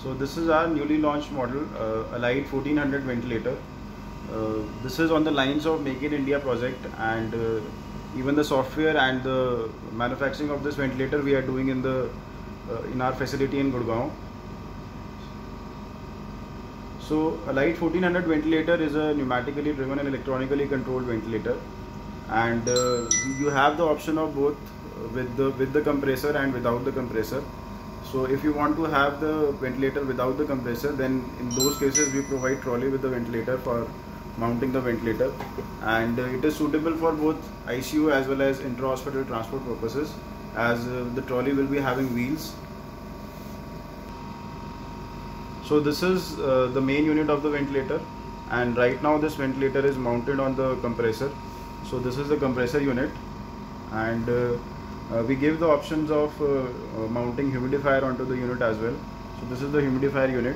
So this is our newly launched model, Align 1400 ventilator. This is on the lines of Make in India project, and even the software and the manufacturing of this ventilator we are doing in our facility in Gurgaon. So Align 1400 ventilator is a pneumatically driven and electronically controlled ventilator, and you have the option of both with the compressor and without the compressor. So if you want to have the ventilator without the compressor, then in those cases we provide trolley with the ventilator for mounting the ventilator, and it is suitable for both ICU as well as intra-hospital transport purposes, as the trolley will be having wheels. So this is the main unit of the ventilator, and right now this ventilator is mounted on the compressor. So this is the compressor unit, and we give the options of mounting humidifier onto the unit as well. So this is the humidifier unit,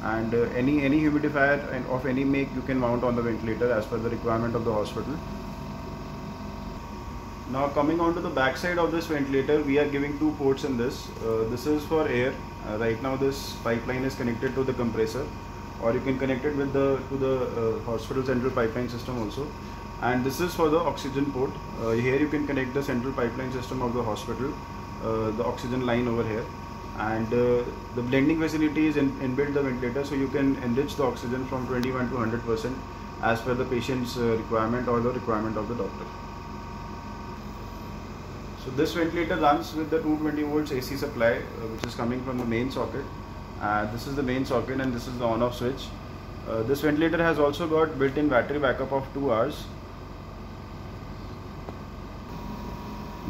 and any humidifier of any make you can mount on the ventilator as per the requirement of the hospital. Now coming on to the back side of this ventilator, we are giving two ports in this. This is for air. Right now this pipeline is connected to the compressor, or you can connect it with to the hospital central pipeline system also. And this is for the oxygen port. Here you can connect the central pipeline system of the hospital, the oxygen line over here, and the blending facility is inbuilt the ventilator, so you can enrich the oxygen from 21 to 100% as per the patient's requirement or the requirement of the doctor. So this ventilator runs with the 220 volts AC supply, which is coming from the main socket. This is the main socket, and this is the on-off switch. This ventilator has also got built-in battery backup of 2 hours.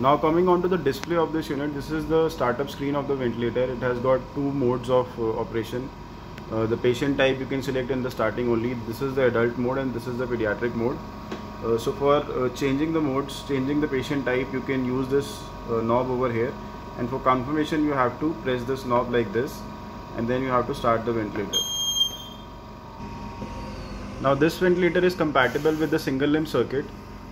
Now coming on to the display of this unit, this is the startup screen of the ventilator. It has got two modes of operation. The patient type you can select in the starting only. This is the adult mode and this is the pediatric mode. So for changing the modes, changing the patient type, you can use this knob over here, and for confirmation you have to press this knob like this, and then you have to start the ventilator. Now this ventilator is compatible with the single limb circuit.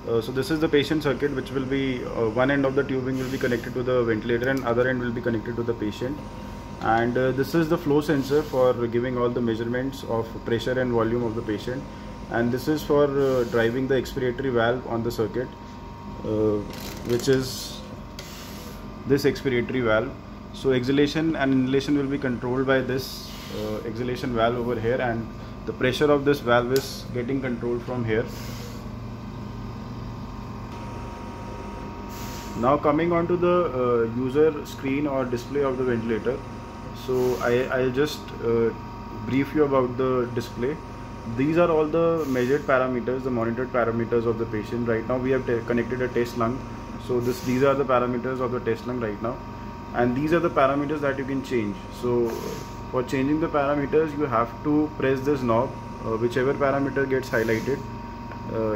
So this is the patient circuit, which will be one end of the tubing will be connected to the ventilator and other end will be connected to the patient. And this is the flow sensor for giving all the measurements of pressure and volume of the patient. And this is for driving the expiratory valve on the circuit, which is this expiratory valve. So exhalation and inhalation will be controlled by this exhalation valve over here, and the pressure of this valve is getting controlled from here. Now coming on to the user screen or display of the ventilator. So I'll just brief you about the display. These are all the measured parameters, the monitored parameters of the patient. Right now we have connected a test lung. So these are the parameters of the test lung right now, and these are the parameters that you can change. So for changing the parameters, you have to press this knob. Whichever parameter gets highlighted,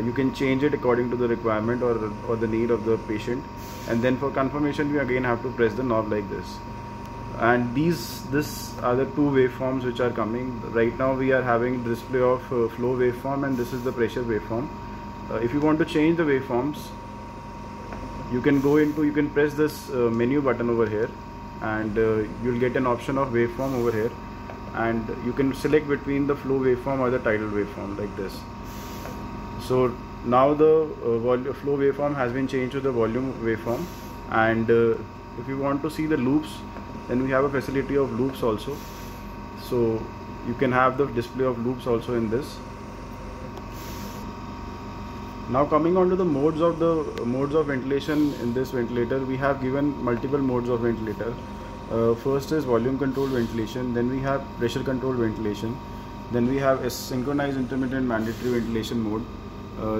you can change it according to the requirement or the need of the patient, and then for confirmation you again have to press the knob like this. And this are the two waveforms which are coming. Right now we are having display of flow waveform, and this is the pressure waveform. If you want to change the waveforms, you can press this menu button over here, and you'll get an option of waveform over here, and you can select between the flow waveform or the tidal waveform like this. So now the flow waveform has been changed to the volume waveform, and if you want to see the loops, then we have a facility of loops also. So you can have the display of loops also in this. Now coming on to the modes of ventilation in this ventilator, we have given multiple modes of ventilator. First is volume controlled ventilation, then we have pressure controlled ventilation, then we have a synchronized intermittent mandatory ventilation mode,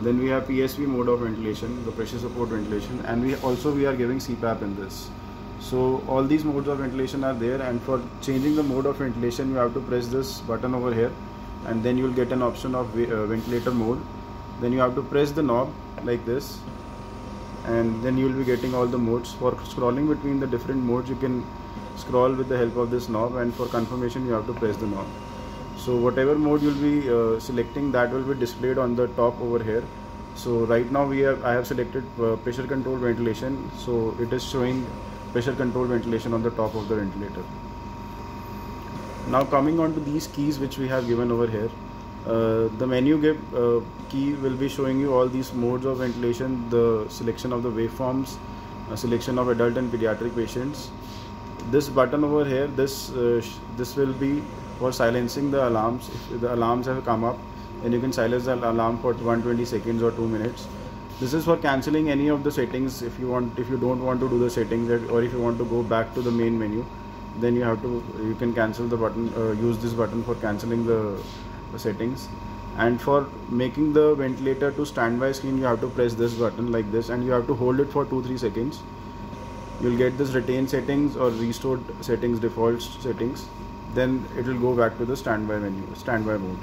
then we have PSV mode of ventilation, the pressure support ventilation, and we are giving CPAP in this. So all these modes of ventilation are there, and for changing the mode of ventilation you have to press this button over here, and then you will get an option of ventilator mode. Then you have to press the knob like this, and then you will be getting all the modes. For scrolling between the different modes, you can scroll with the help of this knob, and for confirmation you have to press the knob. So whatever mode you will be selecting, that will be displayed on the top over here. So right now I have selected pressure controlled ventilation, so it is showing pressure controlled ventilation on the top of the ventilator. Now coming on to these keys which we have given over here, the menu key will be showing you all these modes of ventilation, the selection of the waveforms, selection of adult and pediatric patients. This button over here, this will be for silencing the alarms. If the alarms have come up, then you can silence the alarm for 120 seconds or 2 minutes. This is for cancelling any of the settings. If you don't want to do the settings, or if you want to go back to the main menu, then you can cancel the button, use this button for cancelling the settings. And for making the ventilator to standby screen, you have to press this button like this, and you have to hold it for 2-3 seconds. You'll get this retain settings or restored settings, default settings. Then it will go back to the standby mode.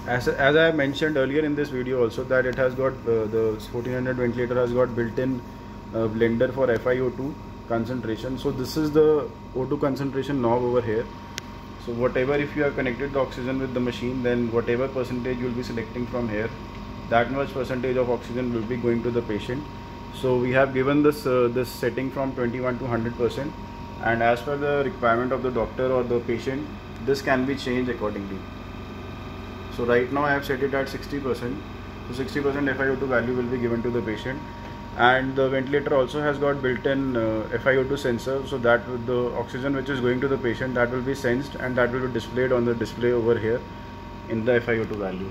As I mentioned earlier in this video also, that it has got the 1400 ventilator has got built-in blender for FiO2 concentration. So this is the O2 concentration knob over here. So whatever, if you are connected the oxygen with the machine, then whatever percentage you will be selecting from here, that much percentage of oxygen will be going to the patient. So we have given this this setting from 21 to 100%, and as per the requirement of the doctor or the patient, this can be changed accordingly. So right now I have set it at 60%. So 60% FiO2 value will be given to the patient, and the ventilator also has got built-in FiO2 sensor, so that the oxygen which is going to the patient, that will be sensed, and that will be displayed on the display over here in the FiO2 value.